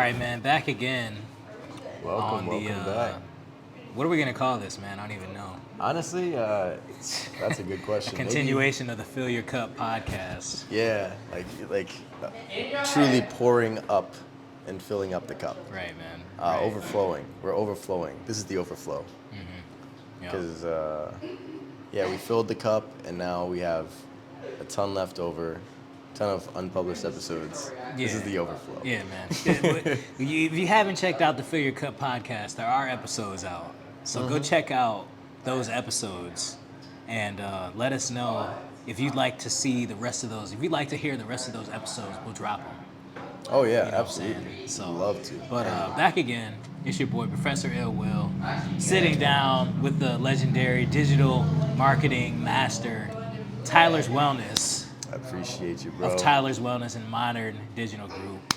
right, man. Back again. Welcome back. What are we gonna call this, man? I don't even know. Honestly, that's a good question. Continuation of the Fill Your Cup podcast. Yeah, like truly pouring up and filling up the cup. Right, man. Right. Overflowing. We're overflowing. This is the overflow. Yep. Because we filled the cup and now we have a ton left over. Ton of unpublished episodes. Yeah. This is the overflow. Yeah, man. If you haven't checked out the Fill Your Cup podcast, there are episodes out. So go check out those episodes and let us know if you'd like to see the rest of those. If you'd like to hear the rest of those episodes, we'll drop them. Oh, yeah, You know absolutely. So, love to. But back again, it's your boy, Professor Illwill, sitting down with the legendary digital marketing master, Tyler's Wellness. I appreciate you, bro. Of Tyler's Wellness and Modern Digital Group.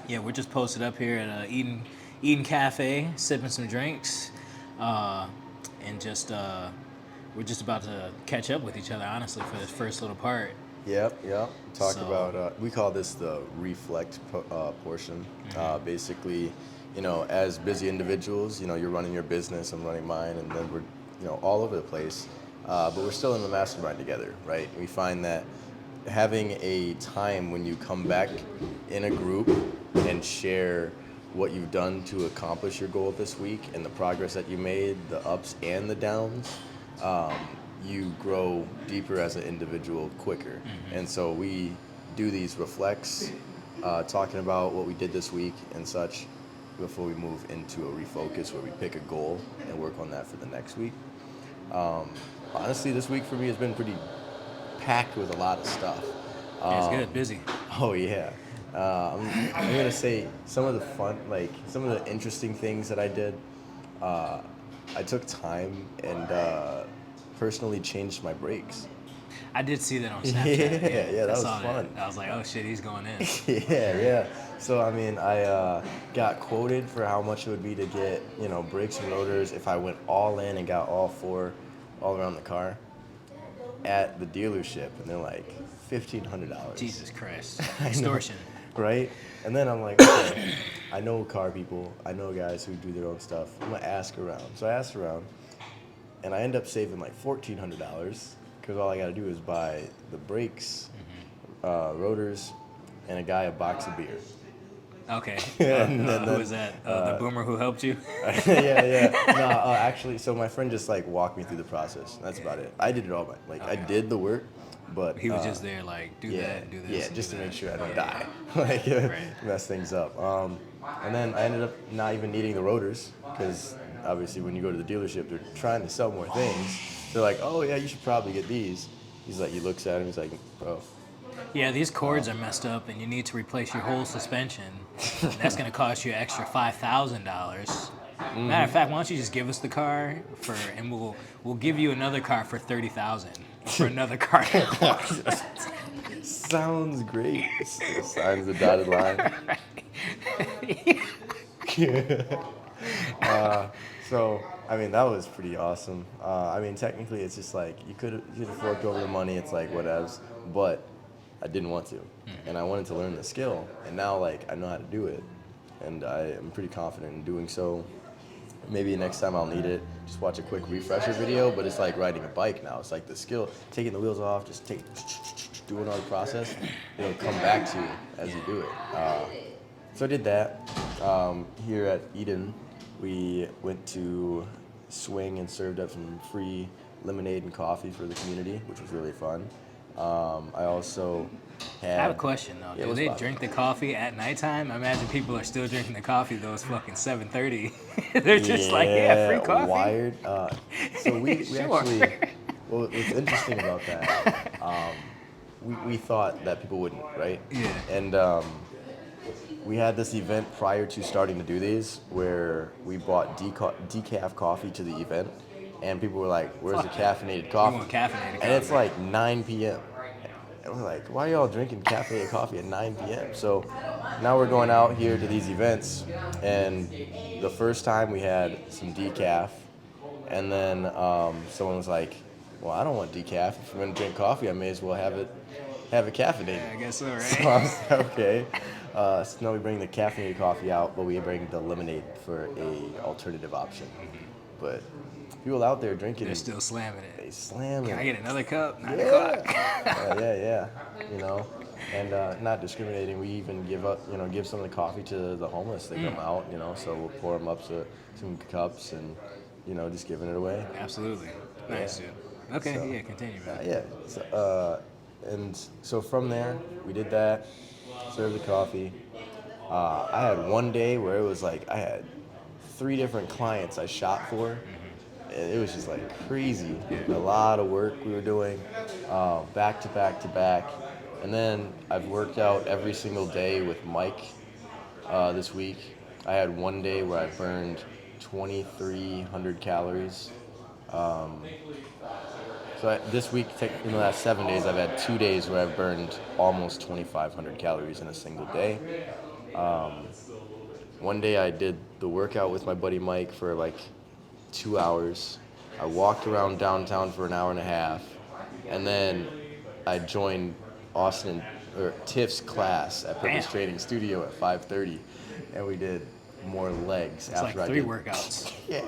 Yeah, we're just posted up here at Eden Cafe, sipping some drinks, and just we're just about to catch up with each other, honestly, for this first little part. Yep. Talk about, we call this the reflect portion. Basically, as busy individuals, you're running your business, I'm running mine, and then we're, all over the place. But we're still in the mastermind together, right? We find that having a time when you come back in a group and share what you've done to accomplish your goal this week and the progress that you made, the ups and the downs, you grow deeper as an individual quicker. And so we do these reflects, talking about what we did this week and such before we move into a refocus where we pick a goal and work on that for the next week. Honestly, this week for me has been pretty packed with a lot of stuff. It's good, busy. Oh, yeah. I'm going to say some of the fun, some of the interesting things that I did. I took time and personally changed my brakes. I did see that on Snapchat. Yeah, that was fun. I was like, oh shit, he's going in. Yeah. So, I got quoted for how much it would be to get, brakes and rotors if I went all in and got all four all around the car at the dealership, and they're like $1,500. Jesus Christ. Extortion. Right? And then I'm like, okay, I know car people, I know guys who do their own stuff. I'm going to ask around. So I asked around, and I end up saving like $1,400 because all I got to do is buy the brakes, rotors, and a guy a box of beer. Okay. Who was that? The boomer who helped you? Yeah. No, actually, so my friend just walked me through the process. That's about it. I did it all. I did the work, but he was just there, do that, do this. Yeah, just to make sure I don't die, Right. mess things up. And then I ended up not even needing the rotors because obviously when you go to the dealership, they're trying to sell more things. They're like, oh yeah, you should probably get these. He's like, he looks at him, he's like, bro. Yeah, these cords are messed up, and you need to replace your whole suspension. That's going to cost you an extra $5,000. Matter of fact, why don't you just give us the car and we'll give you another car for $30,000 for another car. Sounds great. Signs the dotted line. So that was pretty awesome. Technically, it's just you could have forked over the money. It's whatevs, but I didn't want to, and I wanted to learn the skill, and now I know how to do it, and I am pretty confident in doing so. Maybe next time I'll need it. Just watch a quick refresher video, but it's like riding a bike now. It's the skill, taking the wheels off, just doing all the process. It'll come back to you as you do it. So I did that. Here at Eden, we went to Swing and served up some free lemonade and coffee for the community, which was really fun. I also had... I have a question, though. Yeah, do they drink the coffee at nightage? I imagine people are still drinking the coffee, though it's fucking 7:30. They're just free coffee. Wired. So we actually... Well, what's interesting about that, we thought that people wouldn't, right? Yeah. And we had this event prior to starting to do these where we bought decaf coffee to the event, and people were like, where's the caffeinated coffee? We want caffeinated coffee. And it's 9 p.m. And we're like, why are y'all drinking caffeinated coffee at 9 p.m.? So now we're going out here to these events, and the first time we had some decaf, and then someone was like, well, I don't want decaf. If I'm going to drink coffee, I may as well have it caffeinated. Yeah, I guess so, right? So I was like, okay. So now we bring the caffeinated coffee out, but we bring the lemonade for a alternative option. But people out there drinking, They're still slamming it. they slam Can I it. get another cup? 9 Yeah. o'clock. Yeah. You know, and not discriminating. We even give some of the coffee to the homeless. They come out, so we'll pour them up to some cups and, just giving it away. Absolutely. Nice, dude. Okay, So, yeah, continue, man. Yeah. And so from there, we did that, served the coffee. I had one day where it was like I had 3 different clients I shot for. And it was just like crazy. A lot of work we were doing, back to back to back. And then I've worked out every single day with Mike this week. I had one day where I burned 2,300 calories. This week, in the last 7 days, I've had 2 days where I've burned almost 2,500 calories in a single day. One day I did the workout with my buddy Mike for like 2 hours. I walked around downtown for an hour and a half, and then I joined Tiff's class at Purpose Damn. Training Studio at 5:30, and we did more legs It's like after 3 I did. workouts. Yeah.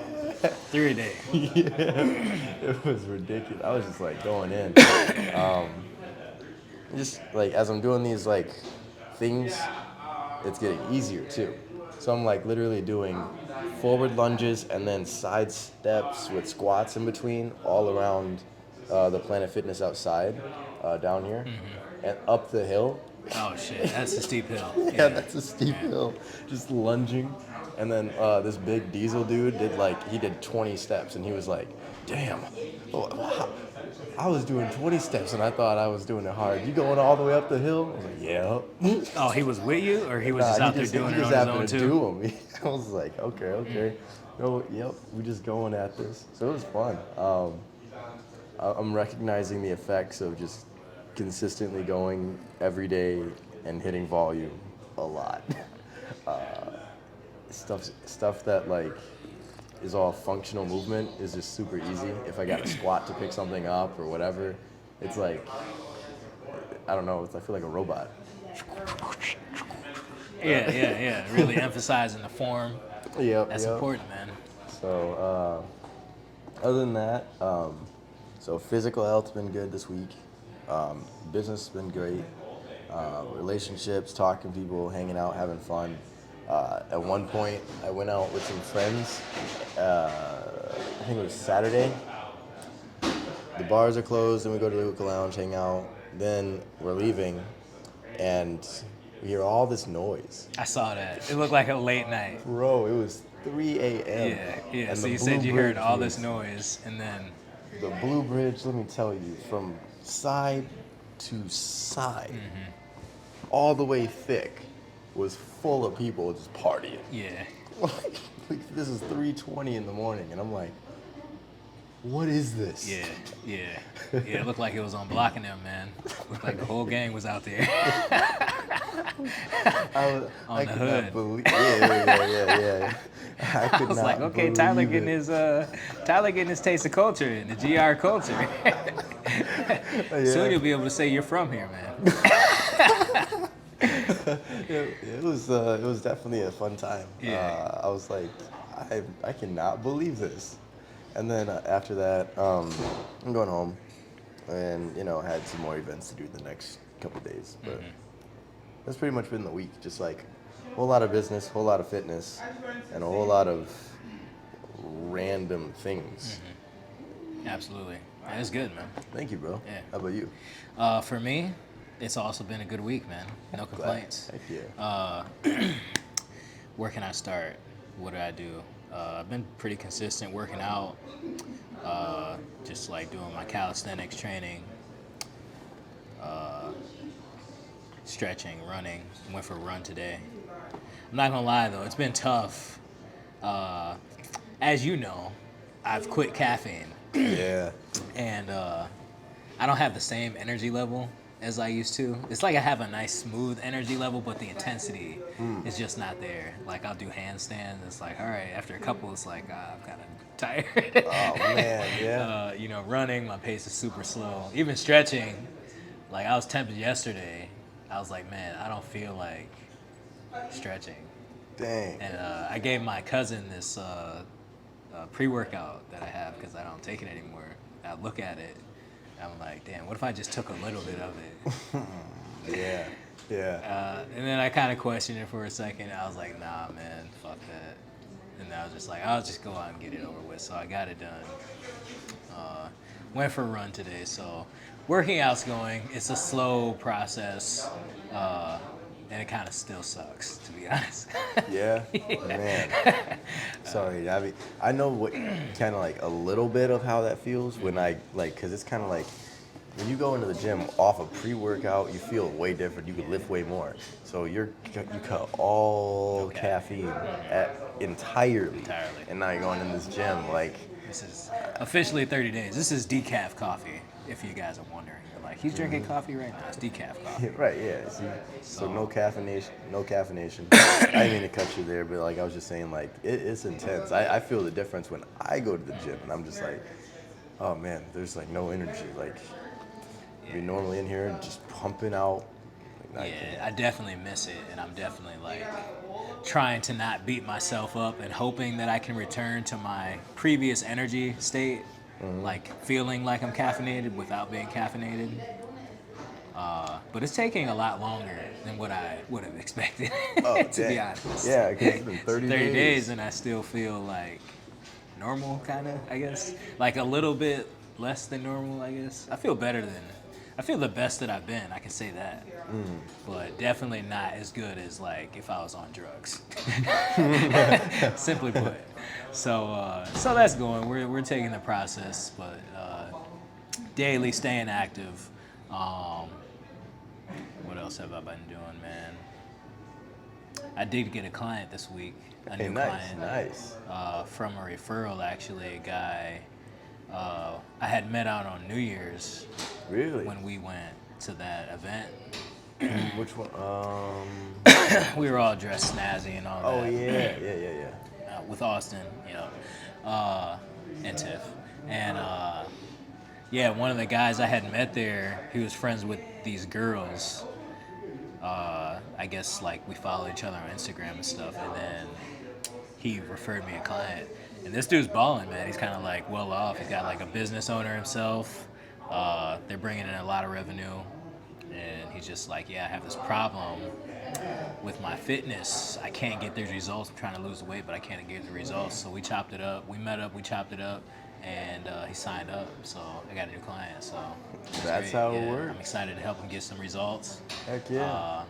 3 a day. Yeah, it was ridiculous. I was just like going in. Just like as I'm doing these like things, it's getting easier too. So I'm like literally doing forward lunges and then side steps with squats in between all around the Planet Fitness outside down here and up the hill. Oh, shit. That's a steep hill. Yeah, that's a steep hill. Just lunging. And then this big diesel dude did 20 steps, and he was like, damn, I was doing 20 steps, and I thought I was doing it hard. You going all the way up the hill? I was like, yeah. Oh, he was with you, or he was just out there doing he it just on his happened own, to too? do them. I was like, okay. Oh, yep, we just going at this. So it was fun. I'm recognizing the effects of just consistently going every day and hitting volume a lot. Stuff that like is all functional movement is just super easy. If I got a squat to pick something up or whatever, it's like I don't know. I feel like a robot. Yeah. Really emphasizing the form. Yep. That's important, man. So other than that, so physical health's been good this week. Business has been great. Relationships, talking to people, hanging out, having fun. At one point, I went out with some friends. I think it was Saturday. The bars are closed, and we go to the hookah lounge, hang out. Then we're leaving, and we hear all this noise. I saw that. It looked like a late night. Bro, it was 3 a.m. Yeah. And So the you said Blue you heard Bridge all was- this noise, and then The Blue Bridge, let me tell you, from side to side, all the way thick, was full of people just partying. yeah. Like, this is 3:20 in the morning, and I'm like, what is this? Yeah. It looked like it was on Blocking Them, man. Looked like the whole gang was out there. I the could hood. not believe. Yeah. I could I was not like, okay, believe Tyler it. getting his taste of culture and the GR culture. Soon you'll be able to say you're from here, man. It was definitely a fun time. Yeah. I was like, I cannot believe this. And then after that, I'm going home, and had some more events to do the next couple days. But that's pretty much been the week. Just like a whole lot of business, whole lot of fitness, and a whole lot of random things. Absolutely. Yeah, it's good, man. Thank you, bro. Yeah. How about you? For me, it's also been a good week, man. No complaints. Heck yeah. Where can I start? What do I do? I've been pretty consistent working out, just like doing my calisthenics training, stretching, running. Went for a run today. I'm not gonna lie though, it's been tough. As you know, I've quit caffeine, Yeah. and I don't have the same energy level as I used to. It's like I have a nice smooth energy level, but the intensity is just not there. Like I'll do handstands. It's like, all right, after a couple, it's like, I'm kind of tired. Oh man, yeah. Running, my pace is super slow. Even stretching, like I was tempted yesterday. I was like, man, I don't feel like stretching. Dang. And I gave my cousin this pre-workout that I have because I don't take it anymore. I look at it, and I'm like, damn, what if I just took a little bit of it? Yeah. Yeah. And then I kind of questioned it for a second. I was like, nah, man, fuck that. And I was just like, I'll just go out and get it over with. So I got it done. Went for a run today. So working out's going. It's a slow process. And it kind of still sucks, to be honest. Yeah. Man. Sorry. I mean, I know what kind of like a little bit of how that feels when I like, cause it's kind of like when you go into the gym off a pre-workout, you feel way different. You can lift way more. So you cut all caffeine entirely, and now you're going in this gym like. This is officially 30 days. This is decaf coffee, if you guys are wondering. You're like, he's drinking coffee right now. It's decaf coffee. Right, yeah. See, so no caffeination. I didn't mean to cut you there, but like I was just saying, like it's intense. I feel the difference when I go to the gym, and I'm just like, oh man, there's like no energy. Like you're normally in here and just pumping out. Like, I definitely miss it, and I'm definitely like trying to not beat myself up and hoping that I can return to my previous energy state, like feeling like I'm caffeinated without being caffeinated. But it's taking a lot longer than what I would have expected, to be honest. Yeah, because it's been 30 days, and I still feel like normal, kind of, I guess. Like a little bit less than normal, I guess. I feel the best that I've been, I can say that. But definitely not as good as like if I was on drugs. Simply put. So that's going. We're taking the process, but daily staying active. What else have I been doing, man? I did get a client this week. A new client. Nice. From a referral, actually, a guy I had met out on New Year's. Really? When we went to that event. Which one? We were all dressed snazzy and all that. Oh yeah. With Austin, and Tiff. And one of the guys I had met there, he was friends with these girls. I guess like we follow each other on Instagram and stuff, and then he referred me a client. And this dude's balling, man. He's kind of like well off. He's got like a business owner himself. They're bringing in a lot of revenue, and he's just like, I have this problem with my fitness. I can't get the results. I'm trying to lose weight, but I can't get the results. So we chopped it up. We met up. We chopped it up, and he signed up. So I got a new client. So that's how it works. I'm excited to help him get some results. Heck yeah.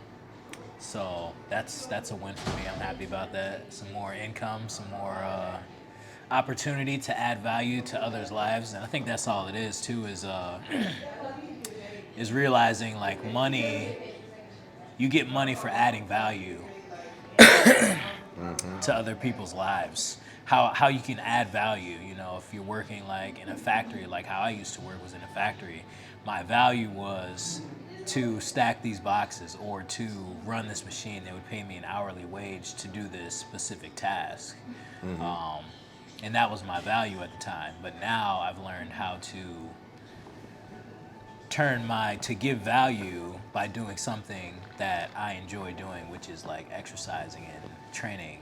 So that's a win for me. I'm happy about that. Some more income, some more opportunity to add value to others' lives, and I think that's all it is too. Is realizing like money, you get money for adding value to other people's lives. How you can add value, if you're working like in a factory, like how I used to work was in a factory. My value was to stack these boxes or to run this machine. They would pay me an hourly wage to do this specific task. And that was my value at the time. But now I've learned how to give value by doing something that I enjoy doing, which is like exercising and training,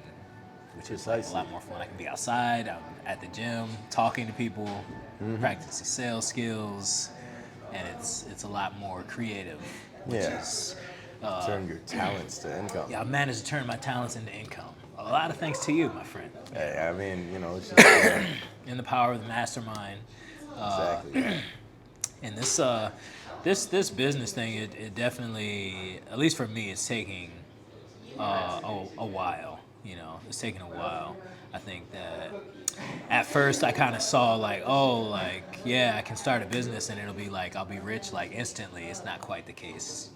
which is like a lot more fun. I can be outside, I'm at the gym, talking to people, practicing sales skills, and it's a lot more creative, which is... turn your talents to income. Yeah, I've managed to turn my talents into income. A lot of thanks to you, my friend. Hey, I mean, it's just... In the power of the mastermind. Exactly. And this business thing, it definitely, at least for me, it's taking a while. It's taking a while. I think that at first I kind of saw like, I can start a business and it'll be like I'll be rich like instantly. It's not quite the case.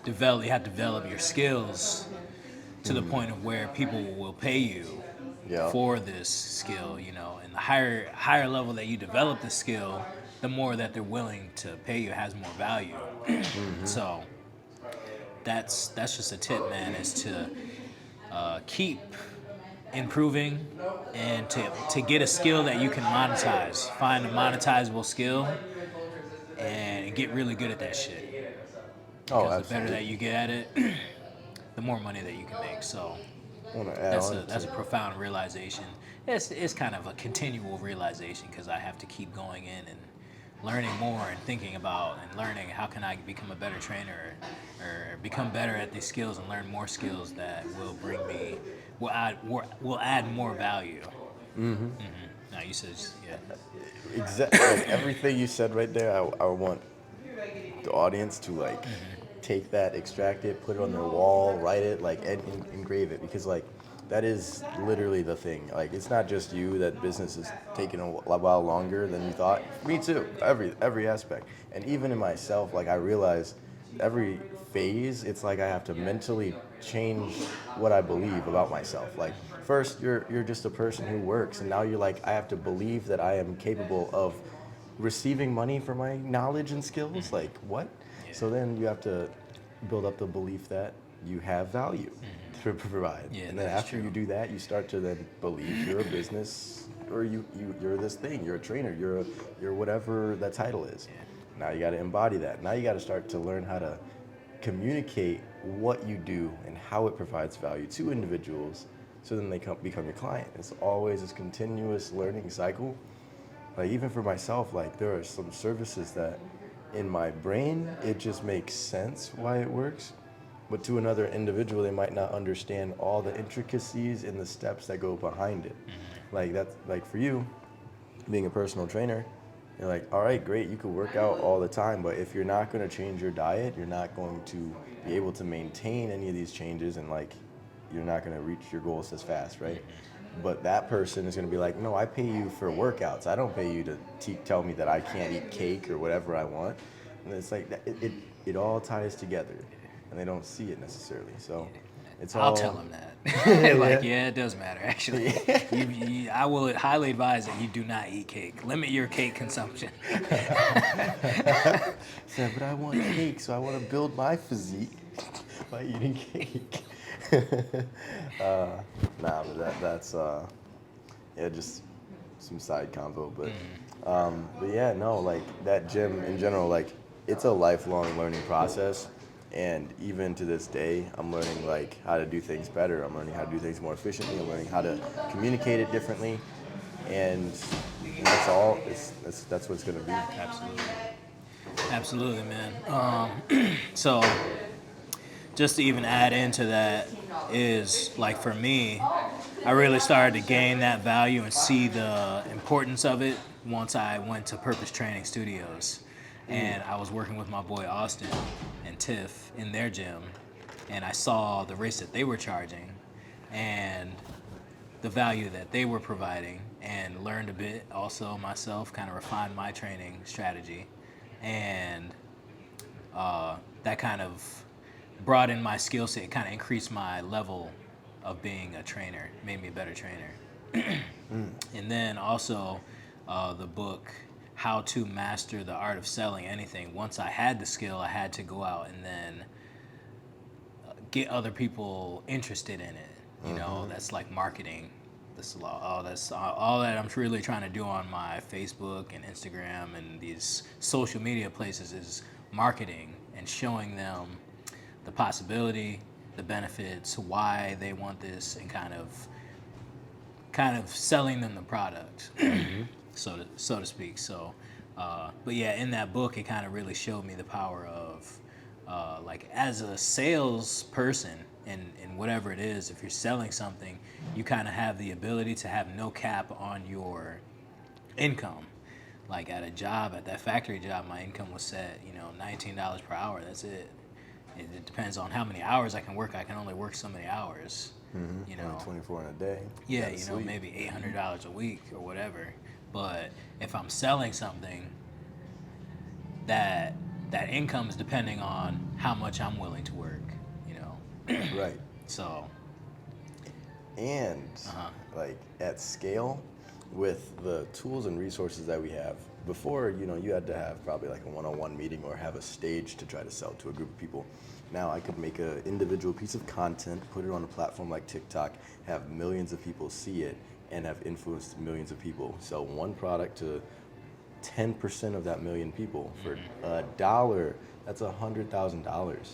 You have to develop your skills to the point of where people will pay you for this skill, and the higher level that you develop the skill, the more that they're willing to pay you, has more value. So that's just a tip, man, is to keep improving and to get a skill that you can monetize. Find a monetizable skill and get really good at that shit. Oh, Because the better that you get at it, the more money that you can make. So I want to add on that's a to profound realization. It's kind of a continual realization because I have to keep going in and learning more and thinking about and learning how can I become a better trainer or become better at these skills and learn more skills that will bring me will add more value. Now you said yeah. exactly like everything you said right there. I want the audience to like take that, extract it, put it on their wall, write it, like engrave it, because like that is literally the thing. Like it's not just you that business is taking a while longer than you thought. Me too. Every aspect, and even in myself, like I realize every phase, it's like I have to mentally change what I believe about myself. Like first, you're just a person who works, and now you're like I have to believe that I am capable of receiving money for my knowledge and skills. Like what? Yeah. So then you have to build up the belief that you have value to provide. Yeah, and then that is after true. you do that, you start to then believe you're a business or you're this thing, you're a trainer, you're whatever that title is. Yeah. Now you got to embody that. Now you got to start to learn how to communicate what you do and how it provides value to individuals so then they become your client. It's always this continuous learning cycle. Like even for myself, like there are some services that in my brain it just makes sense why it works, but to another individual they might not understand all the intricacies and the steps that go behind it. Like that's like for you being a personal trainer, you're like, all right, great, you could work out all the time, but if you're not going to change your diet, you're not going to be able to maintain any of these changes, and like you're not going to reach your goals as fast, right? But that person is going to be like, no, I pay you for workouts. I don't pay you to tell me that I can't eat cake or whatever I want. And it's like it all ties together, and they don't see it necessarily. So it's all. I'll tell them that. Like, yeah, it does matter, actually. I will highly advise that you do not eat cake. Limit your cake consumption. Yeah, but I want cake, so I want to build my physique by eating cake. Nah, but that's yeah, just some side convo. But yeah, no, like that gym in general, like it's a lifelong learning process. And even to this day, I'm learning like how to do things better. I'm learning how to do things more efficiently. I'm learning how to communicate it differently. And that's all. That's what it's gonna be. Absolutely. Absolutely, man. So, just to even add into that is like for me, I really started to gain that value and see the importance of it once I went to Purpose Training Studios. And I was working with my boy Austin and Tiff in their gym, and I saw the rates that they were charging and the value that they were providing, and learned a bit also myself, kind of refined my training strategy, and that kind of broadened my skill set, kind of increased my level of being a trainer, made me a better trainer. And then also the book How to Master the Art of Selling Anything. Once I had the skill, I had to go out and then get other people interested in it. You know, that's like marketing. That's all that I'm really trying to do on my Facebook and Instagram and these social media places is marketing and showing them the possibility, the benefits, why they want this, and kind of selling them the product, so to speak. So, but yeah, in that book, it kind of really showed me the power of, like, as a salesperson, in whatever it is, if you're selling something, you kind of have the ability to have no cap on your income. Like at a job, at that factory job, my income was set, $19 per hour. That's it. It depends on how many hours I can work. I can only work so many hours. Only 24 in a day. Yeah, maybe $800 a week or whatever. But if I'm selling something, that income is depending on how much I'm willing to work. Right. So. And like at scale, with the tools and resources that we have, before, you had to have probably like a one-on-one meeting or have a stage to try to sell to a group of people. Now I could make an individual piece of content, put it on a platform like TikTok, have millions of people see it, and have influenced millions of people. Sell one product to 10% of that million people for $1. That's $100,000. Right.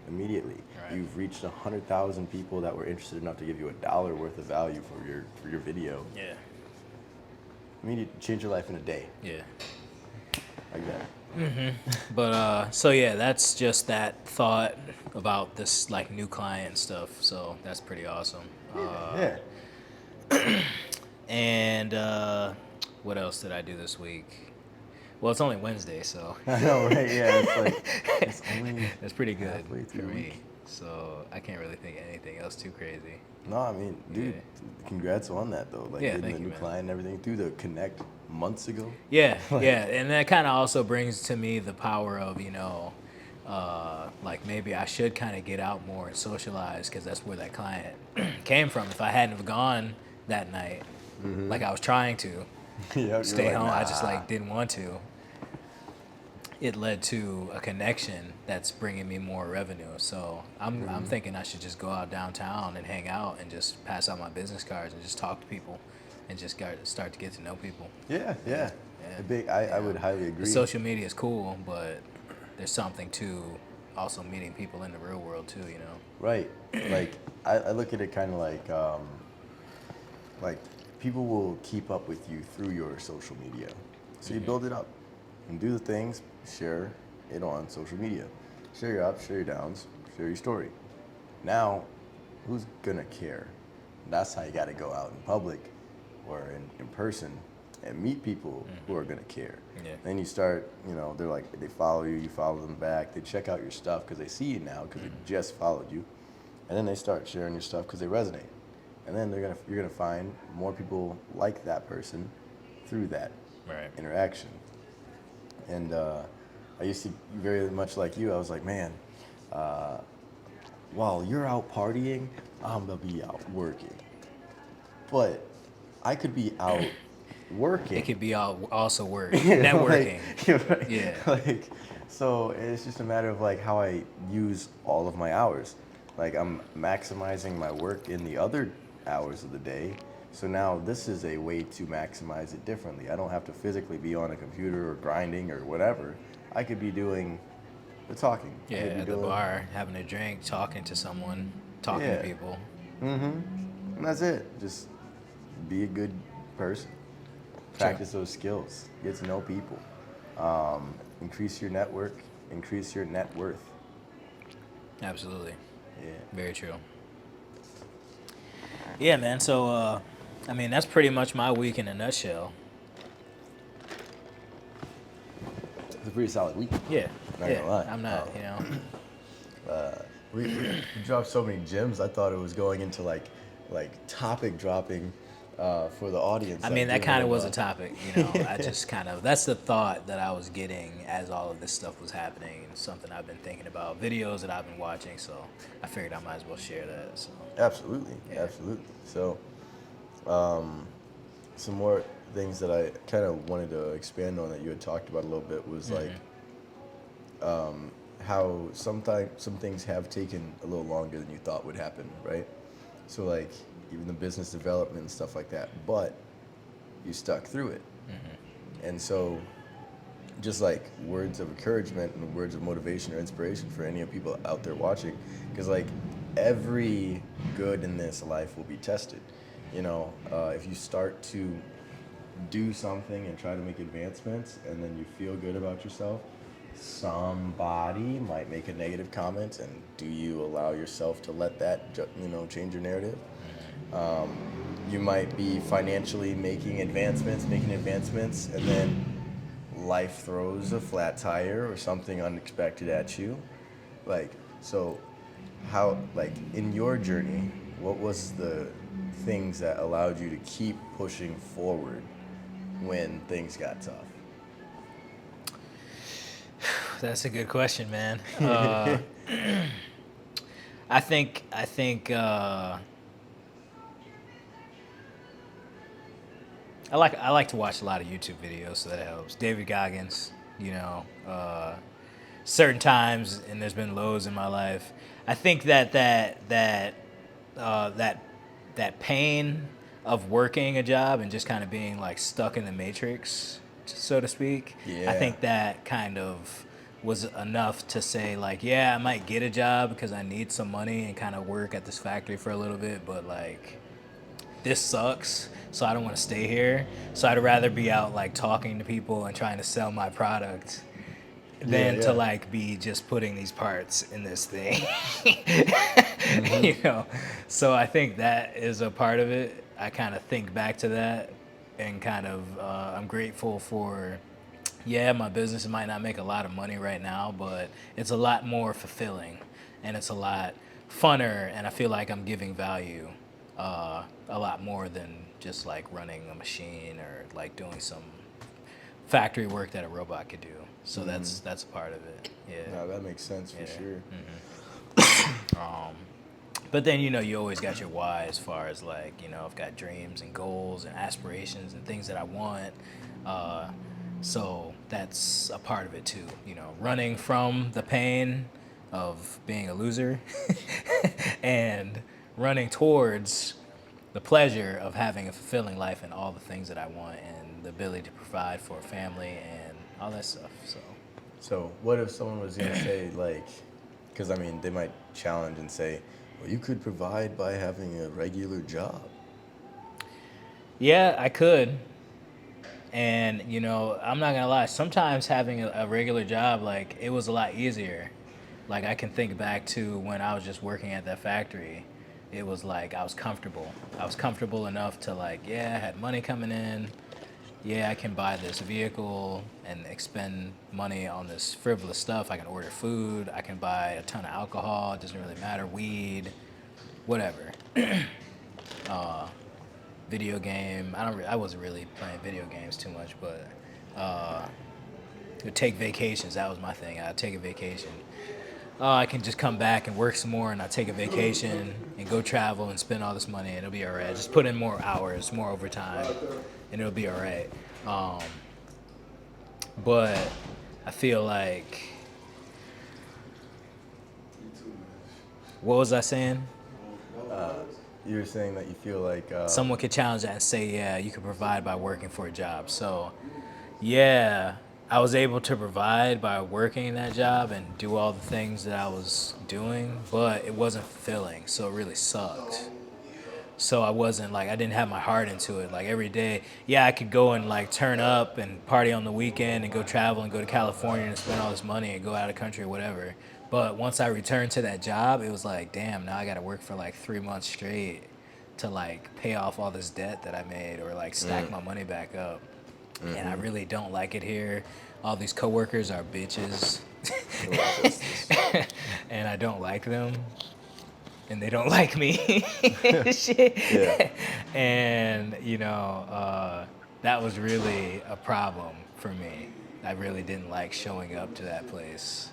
immediately. Right. You've reached 100,000 people that were interested enough to give you $1 worth of value for your video. Yeah. Immediate change your life in a day, Yeah. like that. But so yeah, that's just that thought about this like new client stuff. So that's pretty awesome. Yeah. And what else did I do this week? Well, it's only Wednesday, so I know, right? Yeah, it's like it's only that's pretty good halfway for through the me. week. So I can't really think of anything else too crazy. No, I mean, dude, congrats on that though. Like Yeah, getting thank the you, new man. client and everything through the Connect months ago. Yeah, Like- yeah, and that kind of also brings to me the power of like maybe I should kind of get out more and socialize because that's where that client came from. If I hadn't have gone that night, like I was trying to Yeah, stay you're like, home, I just "Nah." like didn't want to. It led to a connection that's bringing me more revenue. So I'm thinking I should just go out downtown and hang out and just pass out my business cards and just talk to people and just start to get to know people. Yeah. Yeah. I would highly agree. The social media is cool, but there's something to also meeting people in the real world too, you know? Right. Like I look at it kind of like people will keep up with you through your social media. So you build it up and do the things, share it on social media. Share your ups, share your downs, share your story. Now, who's gonna care? That's how you gotta go out in public or in person and meet people who are gonna care. Yeah. Then you start, they're like, they follow you, you follow them back, they check out your stuff because they see you now because they just followed you. And then they start sharing your stuff because they resonate. And then you're gonna find more people like that person through that Right. interaction. And I used to be very much like you. I was like, man, while you're out partying, I'm gonna be out working. But I could be out working. It could be also work, networking. Right. Yeah. Like, so it's just a matter of like how I use all of my hours. Like I'm maximizing my work in the other hours of the day. So now this is a way to maximize it differently. I don't have to physically be on a computer or grinding or whatever. I could be doing the talking. I Yeah, could be at the bar, having a drink, talking to someone, talking Yeah. to people. And that's it. Just be a good person. Practice those skills. Get to know people. Increase your network. Increase your net worth. Absolutely. Yeah. Very true. Yeah, man. So, I mean, that's pretty much my week in a nutshell. It's a pretty solid week. Yeah. Not yeah. gonna lie. I'm not, We dropped so many gems. I thought it was going into like topic dropping for the audience. I like mean, that giving kind of them was a topic, I just that's the thought that I was getting as all of this stuff was happening, and something I've been thinking about, videos that I've been watching, so I figured I might as well share that. So Absolutely, Yeah. absolutely. So, some more things that I kind of wanted to expand on that you had talked about a little bit was like how some things have taken a little longer than you thought would happen, right? So like even the business development and stuff like that, but you stuck through it. And so just like words of encouragement and words of motivation or inspiration for any of people out there watching, because like every good in this life will be tested. If you start to do something and try to make advancements and then you feel good about yourself, somebody might make a negative comment, and do you allow yourself to let that change your narrative? You might be financially making advancements, and then life throws a flat tire or something unexpected at you. So how, in your journey, what was the things that allowed you to keep pushing forward when things got tough? that's a good question, man. I think I like to watch a lot of YouTube videos, so that helps. David Goggins, certain times, and there's been lows in my life. I think that pain of working a job and just kind of being like stuck in the matrix, so to speak. Yeah. I think that kind of was enough to say like, yeah, I might get a job because I need some money and kind of work at this factory for a little bit, but like this sucks, so I don't want to stay here. So I'd rather be out like talking to people and trying to sell my product Yeah, than to yeah. like be just putting these parts in this thing. Mm-hmm. You know, so I think that is a part of it. I kind of think back to that and kind of I'm grateful for, yeah, my business might not make a lot of money right now, but it's a lot more fulfilling and it's a lot funner, and I feel like I'm giving value a lot more than just like running a machine or like doing some factory work that a robot could do. So that's a part of it. Yeah. No, that makes sense for Yeah. sure. But then, you know, you always got your why as far as like, you know, I've got dreams and goals and aspirations and things that I want. So that's a part of it too, you know, running from the pain of being a loser and running towards the pleasure of having a fulfilling life and all the things that I want and the ability to provide for a family and all that stuff. So what if someone was gonna say like, because I mean they might challenge and say, well, you could provide by having a regular job. Yeah, I could. And, you know, I'm not gonna lie, sometimes having a regular job, like, it was a lot easier. Like, I can think back to when I was just working at that factory. It was like I was comfortable. I was comfortable enough to, like, yeah, I had money coming in. Yeah, I can buy this vehicle and expend money on this frivolous stuff. I can order food. I can buy a ton of alcohol. It doesn't really matter. Weed, whatever. Video game. I wasn't really playing video games too much, but take vacations. That was my thing. I'd take a vacation. I can just come back and work some more, and I take a vacation and go travel and spend all this money, and it'll be all right. Just put in more hours, more overtime, and it'll be all right. But I feel like, what was I saying? You were saying that you feel like Someone could challenge that and say, yeah, you could provide by working for a job. So, yeah, I was able to provide by working that job and do all the things that I was doing, but it wasn't fulfilling. So it really sucked. So I wasn't like, I didn't have my heart into it. Like every day, yeah, I could go and like turn up and party on the weekend and go travel and go to California and spend all this money and go out of country or whatever. But once I returned to that job, it was like, damn, now I got to work for like 3 months straight to like pay off all this debt that I made or like stack my money back up. And I really don't like it here. All these coworkers are bitches. And I don't like them. And they don't like me. Shit. Yeah. And, you know, that was really a problem for me. I really didn't like showing up to that place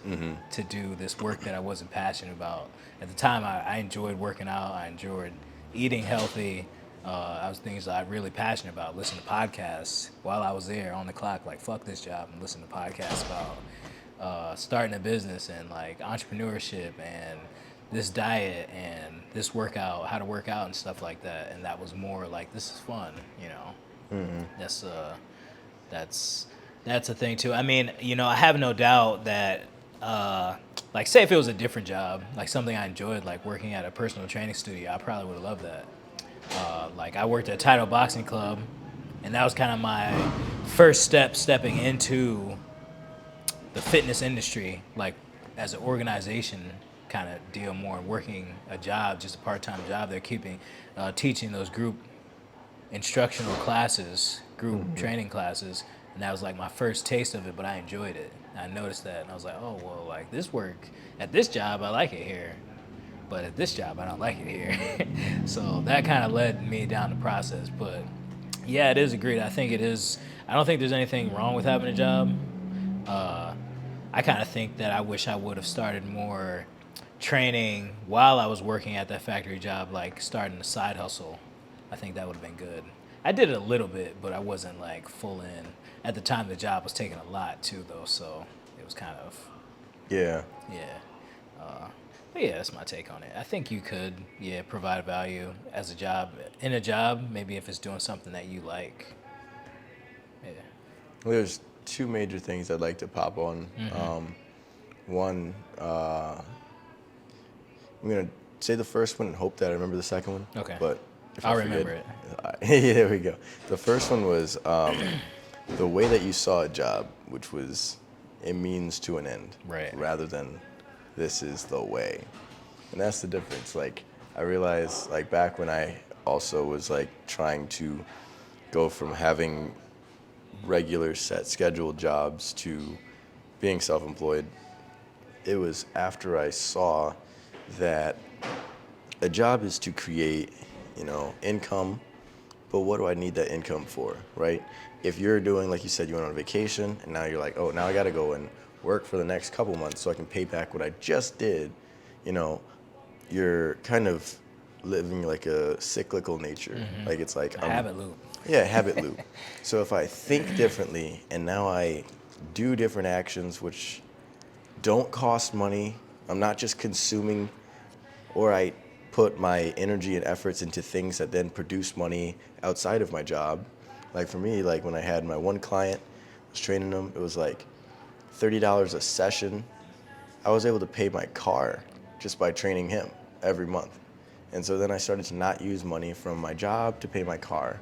to do this work that I wasn't passionate about. At the time, I enjoyed working out. I enjoyed eating healthy. I was things that I'm really passionate about. Listening to podcasts while I was there on the clock, like fuck this job, and listening to podcasts about starting a business and like entrepreneurship and this diet and this workout, how to work out and stuff like that. And that was more like, this is fun, you know. That's a thing too. I mean, you know, I have no doubt that like say if it was a different job, like something I enjoyed, like working at a personal training studio, I probably would have loved that. Like I worked at Title Boxing Club, and that was kind of my first stepping into the fitness industry, like as an organization kind of deal more, working a job, just a part-time job. They're teaching those group instructional classes, group training classes, and that was like my first taste of it, but I enjoyed it. I noticed that, and I was like, oh, well, like this work, at this job, I like it here, but at this job, I don't like it here. So that kind of led me down the process, but yeah, it is agreed. I think it is, I don't think there's anything wrong with having a job. I kind of think that I wish I would have started more training while I was working at that factory job, like starting a side hustle. I think that would have been good. I did it a little bit, but I wasn't like full in. At the time, the job was taking a lot too, though, so it was kind of, yeah. But yeah, that's my take on it. I think you could, yeah, provide value as a job, in a job, maybe if it's doing something that you like. Yeah. Well, there's two major things I'd like to pop on. One, I'm gonna say the first one and hope that I remember the second one. Okay. But if I'll I forget, remember it. yeah, there we go. The first one was the way that you saw a job, which was a means to an end, Right. rather than this is the way. And that's the difference. Like, I realized, like, back when I also was like trying to go from having regular set scheduled jobs to being self-employed, it was after I saw that a job is to create, income, but what do I need that income for, right? If you're doing, like you said, you went on vacation and now you're like, oh, now I got to go and work for the next couple months so I can pay back what I just did, you're kind of living like a cyclical nature. Like, it's like Habit loop. yeah, habit loop. So if I think differently and now I do different actions which don't cost money, I'm not just consuming, or I put my energy and efforts into things that then produce money outside of my job. Like for me, like when I had my one client, I was training them, it was like $30 a session. I was able to pay my car just by training him every month. And so then I started to not use money from my job to pay my car.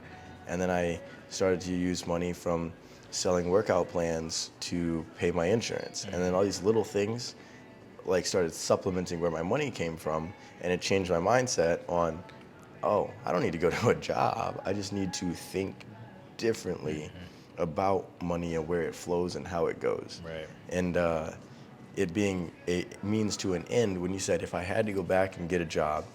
And then I started to use money from selling workout plans to pay my insurance. And then all these little things like started supplementing where my money came from, and it changed my mindset on, oh, I don't need to go to a job. I just need to think differently about money and where it flows and how it goes. Right. And it being a means to an end, when you said if I had to go back and get a job,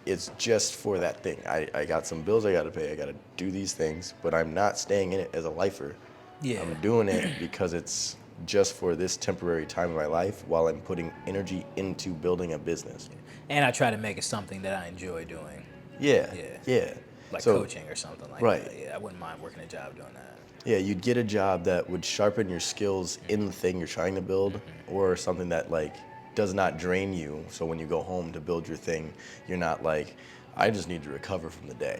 it's just for that thing. I got some bills I got to pay. I got to do these things, but I'm not staying in it as a lifer. Yeah. I'm doing it because it's just for this temporary time of my life while I'm putting energy into building a business. And I try to make it something that I enjoy doing. Yeah. Yeah. Yeah. Like So, coaching or something like right. that. Yeah, I wouldn't mind working a job doing that. yeah, you'd get a job that would sharpen your skills in the thing you're trying to build, or something that like does not drain you. So when you go home to build your thing, you're not like, I just need to recover from the day.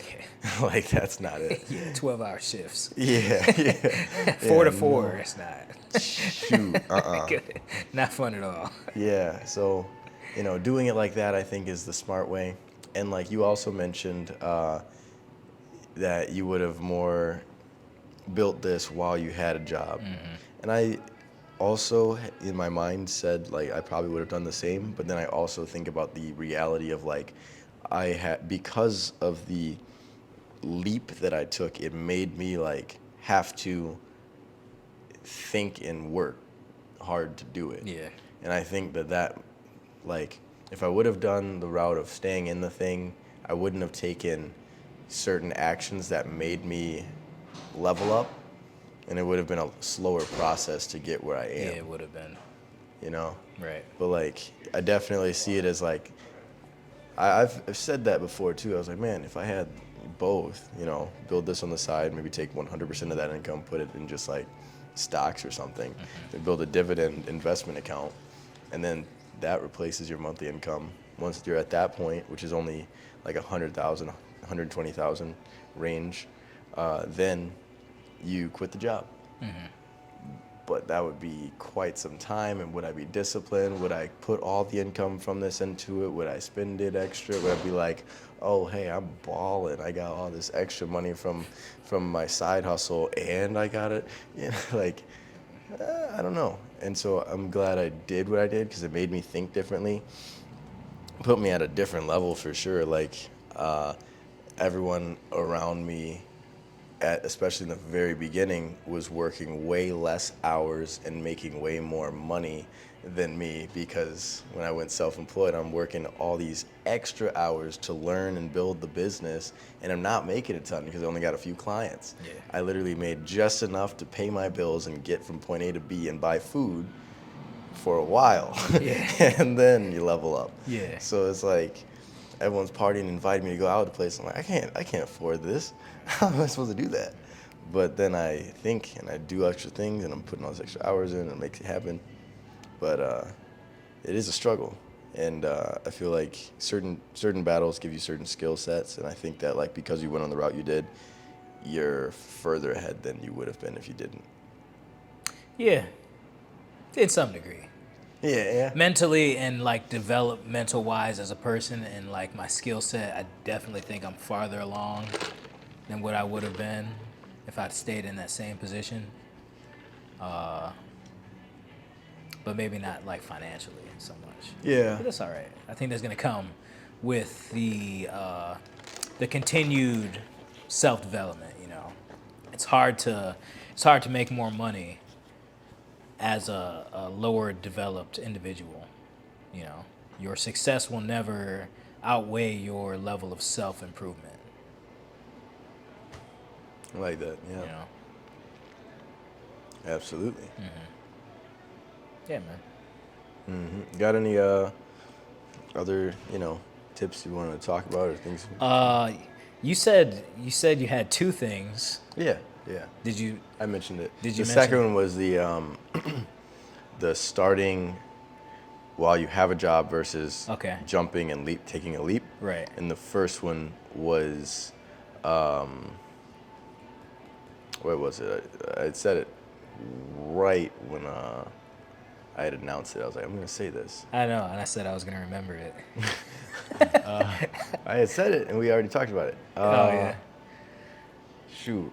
Like, that's not it. Yeah, 12-hour shifts. Yeah, yeah. 4 to Yeah, 4, no. it's not. Shoot, Not fun at all. Yeah, so, doing it like that, I think, is the smart way. And like you also mentioned that you would have more built this while you had a job. And I also, in my mind, said, like, I probably would have done the same, but then I also think about the reality of, like, because of the leap that I took, it made me, like, have to think and work hard to do it. Yeah. And I think that, like, if I would have done the route of staying in the thing, I wouldn't have taken certain actions that made me level up, and it would have been a slower process to get where I am. Yeah, it would have been. Right. But, like, I definitely see it as, like, I've said that before, too. I was like, man, if I had both, build this on the side, maybe take 100% of that income, put it in just, like, stocks or something, and build a dividend investment account, and then that replaces your monthly income. Once you're at that point, which is only like 100,000, 120,000 range, then you quit the job. But that would be quite some time. And would I be disciplined? Would I put all the income from this into it? Would I spend it extra? Would I be like, oh, hey, I'm balling. I got all this extra money from my side hustle, and I got it. I don't know. And so I'm glad I did what I did, because it made me think differently. Put me at a different level for sure. Like, everyone around me, especially in the very beginning, was working way less hours and making way more money than me, because when I went self-employed, I'm working all these extra hours to learn and build the business, and I'm not making a ton because I only got a few clients. Yeah. I literally made just enough to pay my bills and get from point A to B and buy food for a while. Yeah. And then you level up. Yeah. So it's like everyone's partying and inviting me to go out to the place. I'm like, I can't afford this. How am I supposed to do that? But then I think and I do extra things, and I'm putting all these extra hours in, and it makes it happen. But it is a struggle, and I feel like certain battles give you certain skill sets, and I think that, like, because you went on the route you did, you're further ahead than you would have been if you didn't. Yeah. In some degree. Yeah. mentally and like developmental wise as a person and like my skill set, I definitely think I'm farther along than what I would have been if I'd stayed in that same position. But maybe not like financially so much. Yeah. But that's all right. I think that's gonna come with the continued self development. You know, it's hard to make more money as a lower developed individual. You know, your success will never outweigh your level of self improvement. I like that. Yeah. You know, Absolutely. yeah, man. Got any other tips you want to talk about or things? You said you had two things. Yeah. Yeah. Did you? I mentioned it. Did you The mention second it? one was the starting while you have a job versus Okay. jumping and taking a leap. Right. And the first one was, what was it? I had said it right when I had announced it. I was like, I'm going to say this. I know, and I said I was gonna remember it. I had said it, and we already talked about it. Oh yeah. Shoot.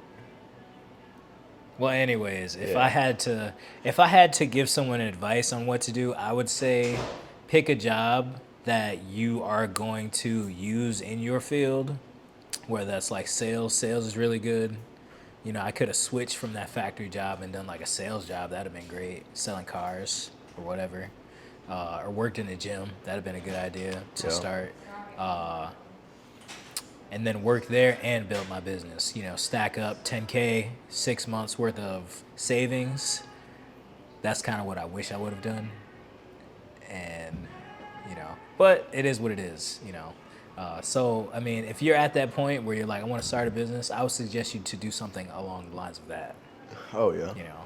Well, anyways, if Yeah. I had to give someone advice on what to do, I would say pick a job that you are going to use in your field, whether that's like sales. Sales is really good. You know, I could have switched from that factory job and done like a sales job. That'd have been great, selling cars or whatever, or worked in a gym. That'd have been a good idea to Yeah. start. And then work there and build my business. You know, stack up 10K, 6 months worth of savings. That's kind of what I wish I would have done. And, you know, but it is what it is, you know. So, I mean, if you're at that point where you're like, I want to start a business, I would suggest you to do something along the lines of that, Oh, yeah. you know.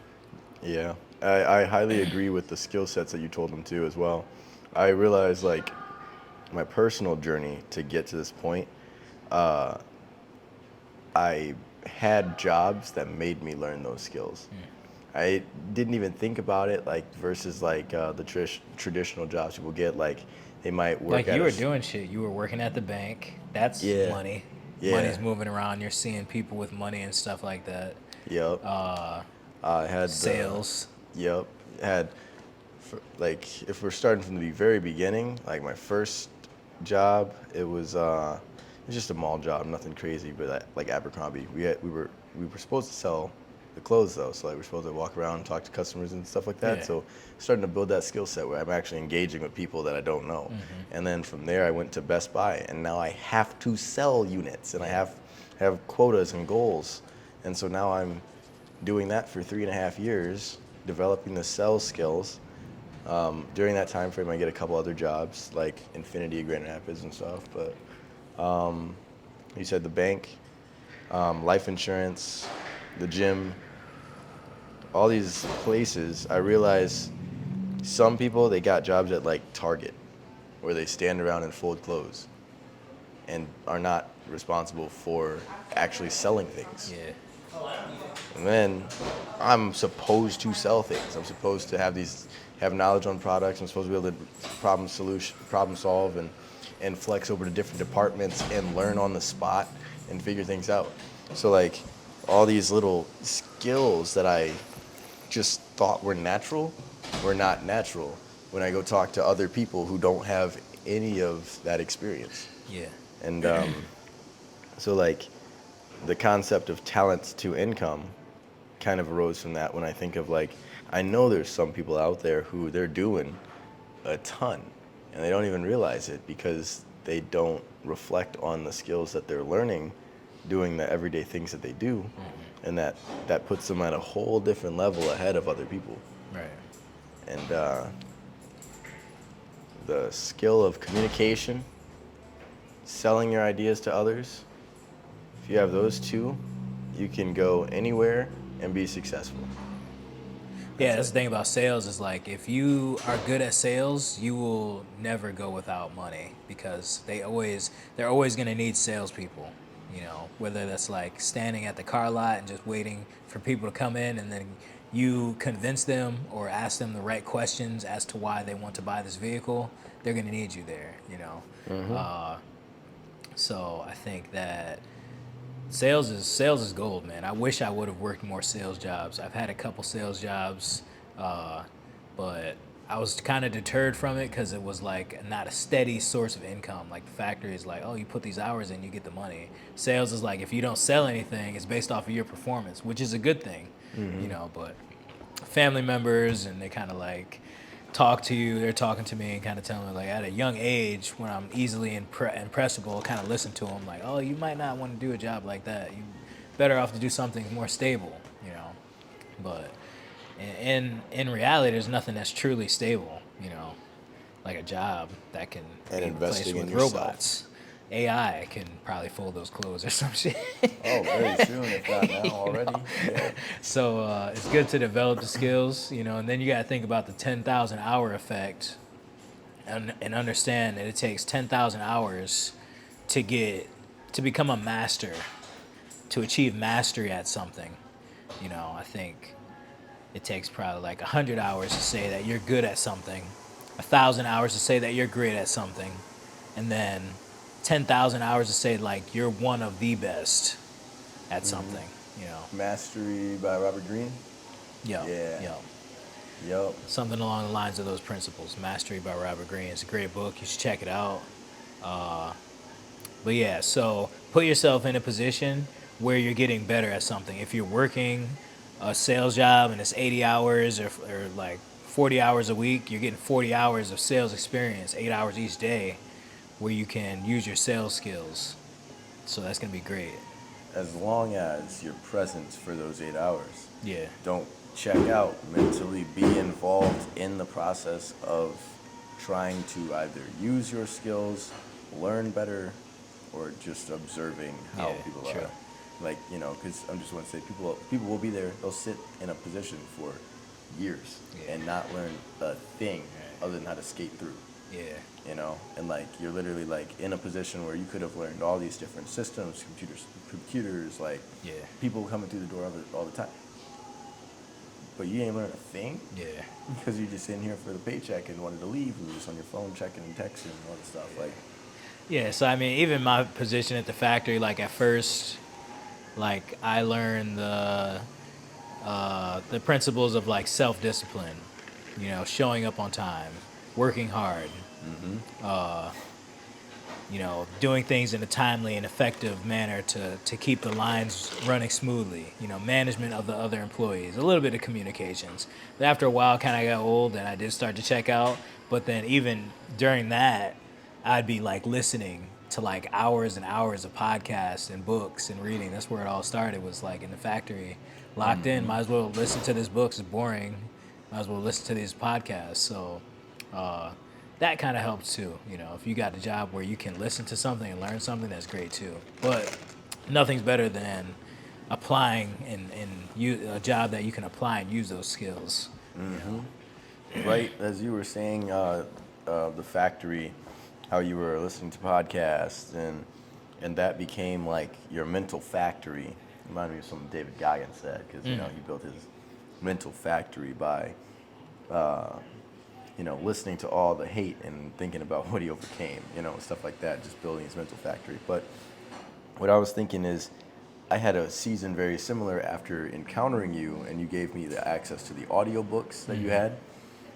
Yeah. I highly agree with the skill sets that you told them too as well. I realized like my personal journey to get to this point, I had jobs that made me learn those skills. I didn't even think about it like versus like the traditional jobs people get. Like they might work Like at you a were s- doing shit. You were working at the bank. That's Yeah. money. Yeah. Money's moving around. You're seeing people with money and stuff like that. Yep. I had Sales. Yep. Had like if we're starting from the very beginning, like my first job, it was just a mall job, nothing crazy, but like Abercrombie. We were supposed to sell the clothes though, so like we're supposed to walk around and talk to customers and stuff like that. Yeah. So starting to build that skill set where I'm actually engaging with people that I don't know. And then from there I went to Best Buy and now I have to sell units and I have quotas and goals. And so now I'm doing that for 3.5 years, developing the sales skills. During that time frame, I get a couple other jobs like Infinity, Grand Rapids, and stuff. But you said the bank, life insurance, the gym, all these places. I realize some people they got jobs at like Target, where they stand around and fold clothes, and are not responsible for actually selling things. Yeah. And then I'm supposed to sell things. I'm supposed to have knowledge on products. I'm supposed to be able to problem solve and flex over to different departments and learn on the spot and figure things out. So like all these little skills that I just thought were natural were not natural when I go talk to other people who don't have any of that experience. Yeah. And so like the concept of talent to income kind of arose from that when I think of like, I know there's some people out there who they're doing a ton and they don't even realize it because they don't reflect on the skills that they're learning doing the everyday things that they do. And that puts them at a whole different level ahead of other people. Right. And the skill of communication, selling your ideas to others, if you have those two, you can go anywhere and be successful. Yeah, that's the thing about sales is like if you are good at sales, you will never go without money because they're always gonna need salespeople. You know, whether that's like standing at the car lot and just waiting for people to come in and then you convince them or ask them the right questions as to why they want to buy this vehicle, they're going to need you there, you know. So I think that sales is gold, man. I wish I would have worked more sales jobs. I've had a couple sales jobs, but I was kind of deterred from it because it was like not a steady source of income. Like the factory is like, oh, you put these hours in, you get the money. Sales is like, if you don't sell anything, it's based off of your performance, which is a good thing, you know. But family members, and they kind of like talk to you. They're talking to me and kind of telling me, like, at a young age, when I'm easily impressible, kind of listen to them, like, oh, you might not want to do a job like that. You better off to do something more stable, you know. But in reality, there's nothing that's truly stable, you know, like a job that can And be replaced investing with in yourself. robots. AI can probably fold those clothes or some shit. Oh, very soon, if not now already. Yeah. So it's good to develop the skills, you know, and then you got to think about the 10,000 hour effect, and understand that it takes 10,000 hours to become a master, to achieve mastery at something. You know, I think it takes probably like 100 hours to say that you're good at something, 1,000 hours to say that you're great at something, and then 10,000 hours to say like you're one of the best at something, you know. Mastery by Robert Greene. Yeah. Yeah. Yup. Something along the lines of those principles. Mastery by Robert Greene. It's a great book. You should check it out. But yeah, so put yourself in a position where you're getting better at something. If you're working a sales job and it's 80 hours or like 40 hours a week, you're getting 40 hours of sales experience, 8 hours each day, where you can use your sales skills. So that's going to be great. As long as you're present for those 8 hours. Yeah. Don't check out. Mentally be involved in the process of trying to either use your skills, learn better, or just observing how people are. Like, you know, because I just want to say, people will be there. They'll sit in a position for years and not learn a thing other than how to skate through. Yeah. You know, and like you're literally like in a position where you could have learned all these different systems, computers, like people coming through the door all the time. But you ain't learned a thing. Yeah. Because you're just in here for the paycheck and wanted to leave, and you're just on your phone checking and texting and all this stuff. Like. Yeah. So I mean, even my position at the factory, like at first, like I learned the principles of like self-discipline. You know, showing up on time, working hard. You know, doing things in a timely and effective manner to keep the lines running smoothly. You know, management of the other employees, a little bit of communications. But after a while, kind of got old, and I did start to check out. But then even during that, I'd be like listening to like hours and hours of podcasts and books and reading. That's where it all started, was like in the factory, locked in. Might as well listen to this book. It's boring. Might as well listen to these podcasts. So that kind of helps too. You know, if you got a job where you can listen to something and learn something, that's great too. But nothing's better than applying a job that you can apply and use those skills. You know? Right, as you were saying, the factory, how you were listening to podcasts, and that became like your mental factory. Reminded me of something David Goggins said, because you know he built his mental factory by you know, listening to all the hate and thinking about what he overcame, you know, stuff like that, just building his mental factory. But what I was thinking is, I had a season very similar after encountering you, and you gave me the access to the audiobooks that you had.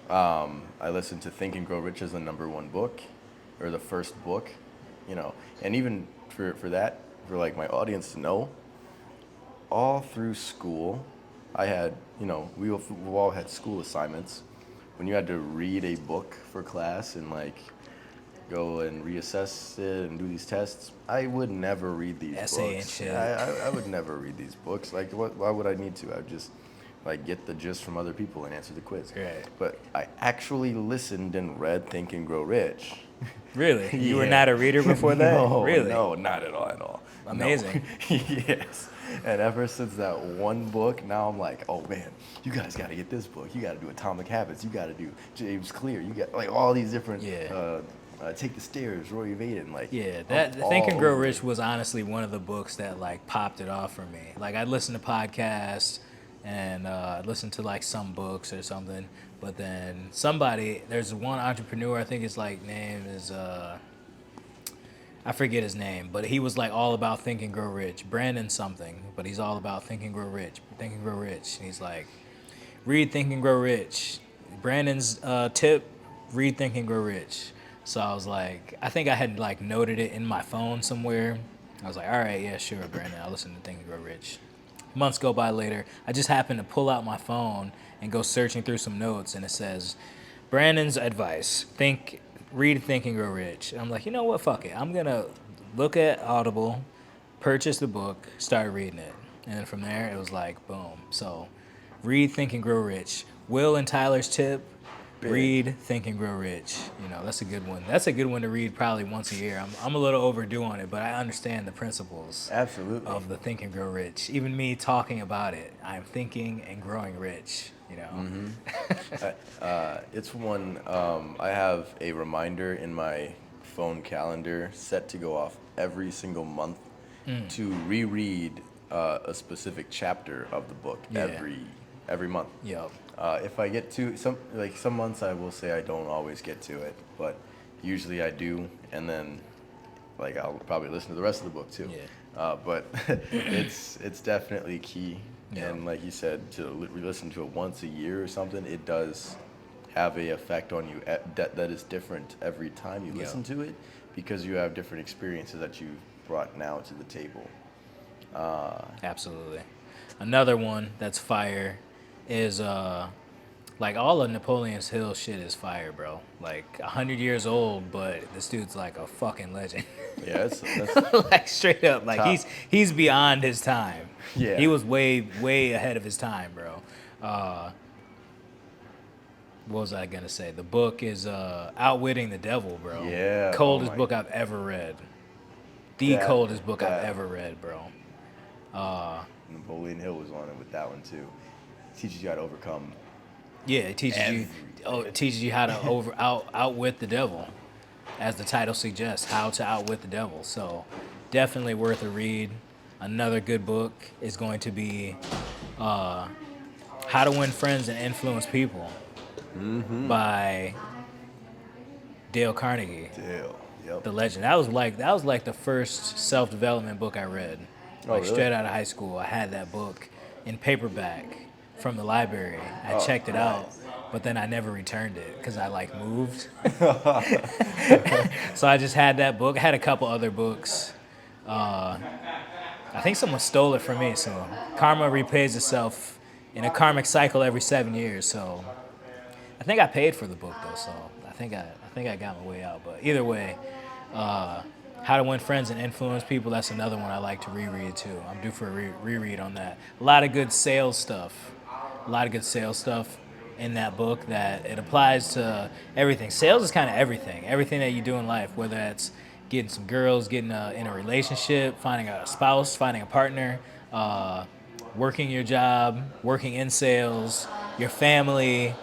I listened to Think and Grow Rich as the #1 book, or the first book, you know, and even for that, for like my audience to know, all through school, I had, you know, we all had school assignments. When you had to read a book for class and like go and reassess it and do these tests, I would never read these Essay books. and shit. I would never read these books. Like, why would I need to? I would just like get the gist from other people and answer the quiz. Right. But I actually listened and read Think and Grow Rich. Really? You were not a reader before that? No, really? No, not at all. Amazing. No. Yes. And ever since that one book, now I'm like, oh man, you guys got to get this book. You got to do Atomic Habits. You got to do James Clear. You got like all these different. Take the Stairs, Roy Vaden. Like that Think and Grow Rich was honestly one of the books that like popped it off for me. Like I'd listen to podcasts, and listen to like some books or something. But then there's one entrepreneur, I think his like name is I forget his name, but he was like all about Think and Grow Rich. Brandon something, but he's all about Think and Grow Rich. Think and Grow Rich. And he's like, read Think and Grow Rich. Brandon's tip, read Think and Grow Rich. So I was like, I think I had like noted it in my phone somewhere. I was like, all right, yeah, sure, Brandon, I'll listen to Think and Grow Rich. Months go by later. I just happened to pull out my phone and go searching through some notes, and it says, Brandon's advice, read Think and Grow Rich. And I'm like, you know what, fuck it. I'm going to look at Audible, purchase the book, start reading it. And then from there, it was like, boom. So read Think and Grow Rich. Will and Tyler's tip, Big. read Think and Grow Rich. You know, that's a good one. That's a good one to read probably once a year. I'm a little overdue on it, but I understand the principles Absolutely. of the Think and Grow Rich. Even me talking about it, I'm thinking and growing rich, you know. It's one, I have a reminder in my phone calendar set to go off every single month to reread a specific chapter of the book Yeah. every month. Yep. If I get to some months, I will say I don't always get to it, but usually I do, and then like I'll probably listen to the rest of the book too. Yeah. But it's definitely key, Yeah. and like you said, to listen to it once a year or something, it does have a effect on you that is different every time you listen to it, because you have different experiences that you've brought now to the table. Absolutely. Another one that's fire is like all of Napoleon's Hill shit is fire, bro. Like 100 years old, but this dude's like a fucking legend. Yeah, that's Like straight up, like Top. he's beyond his time. Yeah. He was way ahead of his time, bro. What was I gonna say? The book is Outwitting the Devil, bro. Yeah, Coldest oh my- book I've ever read. The That- coldest book I've that- ever read, bro. Napoleon Hill was on it with that one too. Teaches you how to overcome. Yeah, it teaches you how to outwit the devil, as the title suggests, how to outwit the devil. So definitely worth a read. Another good book is going to be How to Win Friends and Influence People by Dale Carnegie, Dale. Yep. the legend. That was like the first self-development book I read. Like really? straight out of high school, I had that book in paperback from the library. I checked it out, but then I never returned it because I like moved. So I just had that book. I had a couple other books. I think someone stole it from me. So karma repays itself in a karmic cycle every 7 years. So I think I paid for the book though. So I think I got my way out. But either way, How to Win Friends and Influence People, that's another one I like to reread too. I'm due for a reread on that. A lot of good sales stuff. In that book that it applies to everything. Sales is kind of everything. Everything that you do in life, whether that's getting some girls, getting in a relationship, finding a spouse, finding a partner, working your job, working in sales, your family,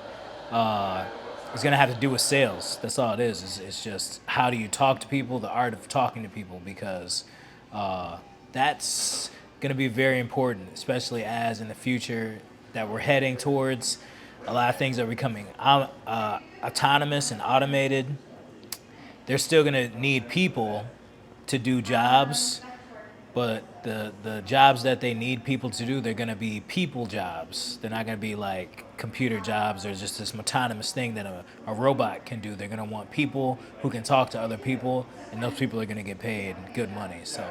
it's going to have to do with sales. That's all it is. It's just how do you talk to people, the art of talking to people, because that's going to be very important, especially as in the future that we're heading towards. A lot of things are becoming autonomous and automated. They're still going to need people to do jobs, but the jobs that they need people to do, they're going to be people jobs. They're not going to be like computer jobs or just this autonomous thing that a robot can do. They're going to want people who can talk to other people, and those people are going to get paid good money. So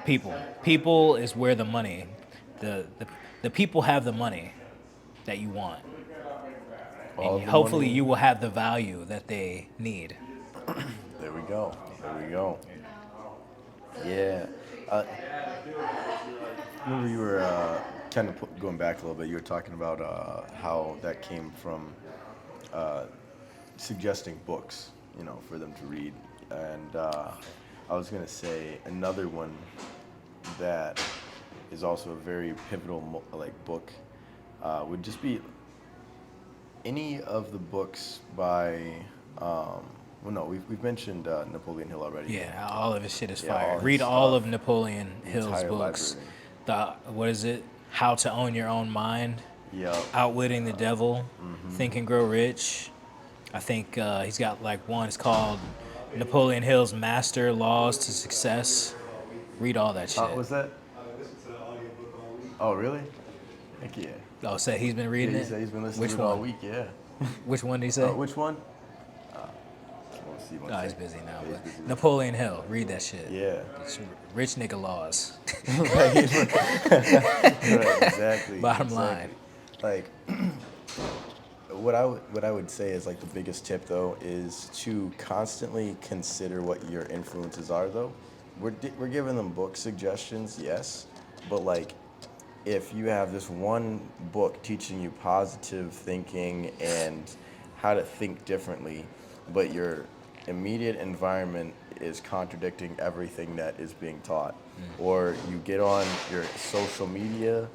people is where the money, the people have the money that you want. All And the hopefully money. you will have the value that they need. There we go. Yeah. Remember you were kind of going back a little bit. You were talking about how that came from suggesting books, for them to read. And I was going to say another one that is also a very pivotal book would just be any of the books by we've mentioned Napoleon Hill already. Yeah, all of his shit is Yeah, fire. all his Read all stuff. of Napoleon Hill's entire books. library. What is it? How to Own Your Own Mind, Yep. Outwitting the Devil, Think and Grow Rich. I think he's got like one. It's called Napoleon Hill's Master Laws to Success. Read all that shit. Was that? Oh, really? Heck yeah. Oh, say he's been Yeah, reading he it. said he's been listening Which to it all one? week. Yeah. Which one did he say? Which one? Let's see. Oh, he's busy now. He's But busy. Napoleon Hill, read that shit. Yeah. It's rich nigga laws. Right, exactly. Bottom exactly. line. Like, what I would say is like the biggest tip though is to constantly consider what your influences are though. We're giving them book suggestions, yes, but like if you have this one book teaching you positive thinking and how to think differently, but your immediate environment is contradicting everything that is being taught, or you get on your social media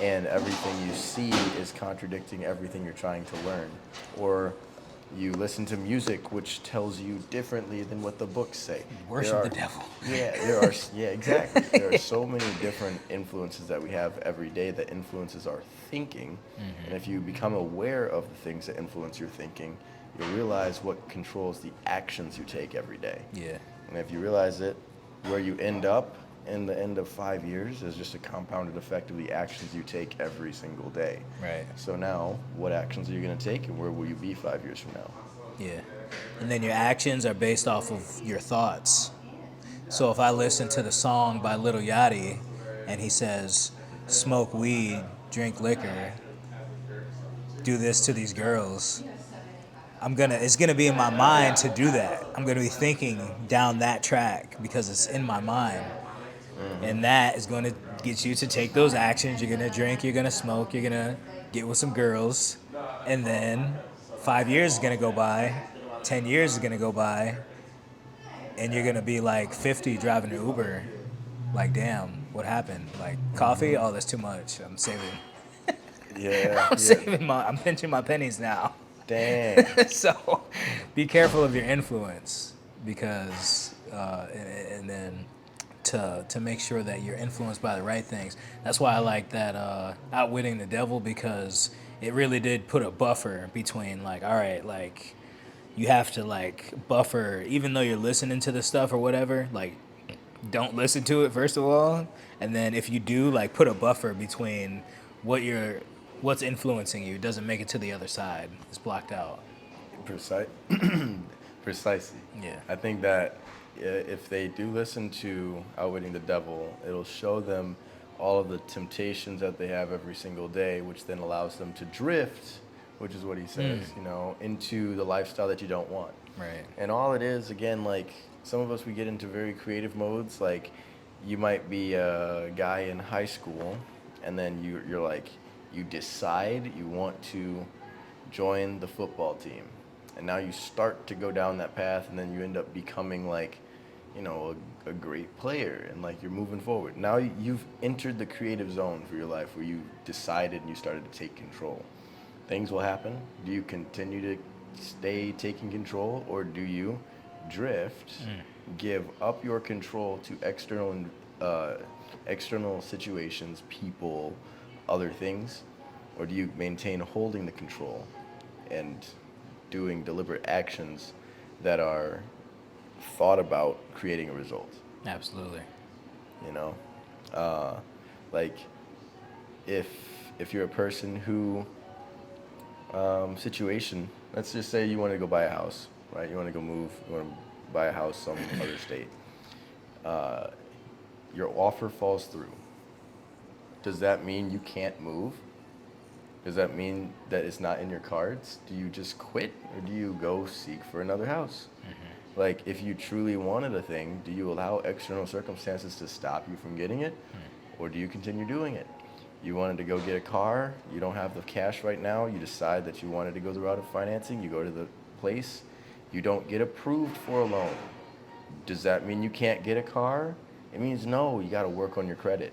and everything you see is contradicting everything you're trying to learn, or you listen to music which tells you differently than what the books say. Worship the devil. Yeah, exactly. There are so many different influences that we have every day that influences our thinking. And if you become aware of the things that influence your thinking, you'll realize what controls the actions you take every day. Yeah. And if you realize it, where you end up in the end of 5 years is just a compounded effect of the actions you take every single day. Right. So now, what actions are you going to take, and where will you be 5 years from now? Yeah. And then your actions are based off of your thoughts. So if I listen to the song by Lil Yachty and he says, smoke weed, drink liquor, do this to these girls, it's gonna be in my mind to do that. I'm gonna be thinking down that track because it's in my mind. And that is going to get you to take those actions. You're going to drink, you're going to smoke, you're going to get with some girls. And then 5 years is going to go by, 10 years is going to go by, and you're going to be like 50 driving an Uber. Like, damn, what happened? Like, coffee? Oh, that's too much. I'm saving. Yeah. I'm pinching my pennies now. Dang. So be careful of your influence because, and then to make sure that you're influenced by the right things. That's why I like that Outwitting the Devil, because it really did put a buffer between like, all right, like you have to like buffer, even though you're listening to the stuff or whatever, like don't listen to it first of all. And then if you do, like put a buffer between what's influencing you. It doesn't make it to the other side. It's blocked out. Precisely. Yeah. I think that if they do listen to Outwitting the Devil, it'll show them all of the temptations that they have every single day, which then allows them to drift, which is what he says, into the lifestyle that you don't want. Right. And all it is, again, like some of us, we get into very creative modes. Like you might be a guy in high school, and then you're like, you decide you want to join the football team. And now you start to go down that path, and then you end up becoming like, a great player, and like you're moving forward. Now you've entered the creative zone for your life where you decided and you started to take control. Things will happen. Do you continue to stay taking control, or do you drift, give up your control to external situations, people, other things, or do you maintain holding the control and doing deliberate actions that are thought about creating a result? Absolutely. Like if you're a person who situation, let's just say you want to go buy a house, right? You want to go move, you want to buy a house some other state. Your offer falls through. Does that mean you can't move? Does that mean that it's not in your cards? Do you just quit, or do you go seek for another house? Like, if you truly wanted a thing, do you allow external circumstances to stop you from getting it? Or do you continue doing it? You wanted to go get a car, you don't have the cash right now, you decide that you wanted to go the route of financing, you go to the place, you don't get approved for a loan. Does that mean you can't get a car? It means no, you gotta work on your credit.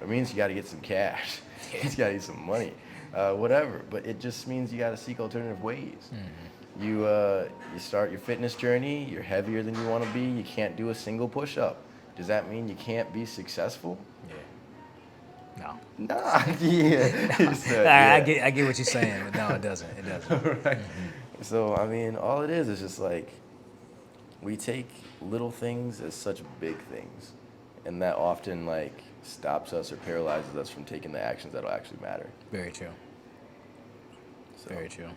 It means you gotta get some cash. It means you gotta get some money. Whatever, but it just means you gotta seek alternative ways. You start your fitness journey, you're heavier than you wanna be, you can't do a single push-up. Does that mean you can't be successful? Yeah. No. Nah, yeah. He said, I yeah. get what you're saying, but no, it doesn't. It doesn't. Right. So I mean, all it is just like we take little things as such big things, and that often like stops us or paralyzes us from taking the actions that'll actually matter. Very true. So, Very true.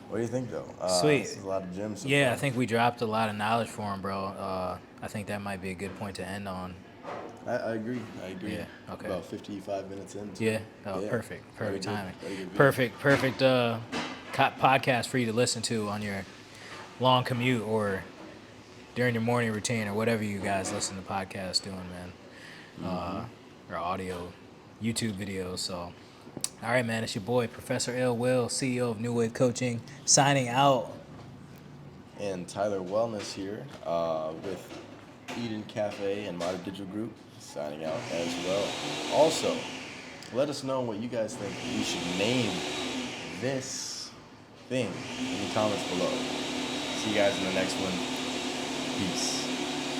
what do you think though? Sweet. This is a lot of gems. So Yeah, I far. think we dropped a lot of knowledge for him, bro. I think that might be a good point to end on. I agree. I agree. Yeah, okay. About 55 minutes in. Yeah. Oh, Yeah. perfect. Very Perfect good. timing. Very good. Perfect podcast for you to listen to on your long commute or during your morning routine or whatever you guys listen to podcasts doing, man. Or audio, YouTube videos. So, all right, man. It's your boy, Professor Illwill, CEO of New Wave Coaching, signing out. And Tyler Wellness here with Eden Cafe and Modern Digital Group signing out as well. Also, let us know what you guys think we should name this thing in the comments below. See you guys in the next one. Peace.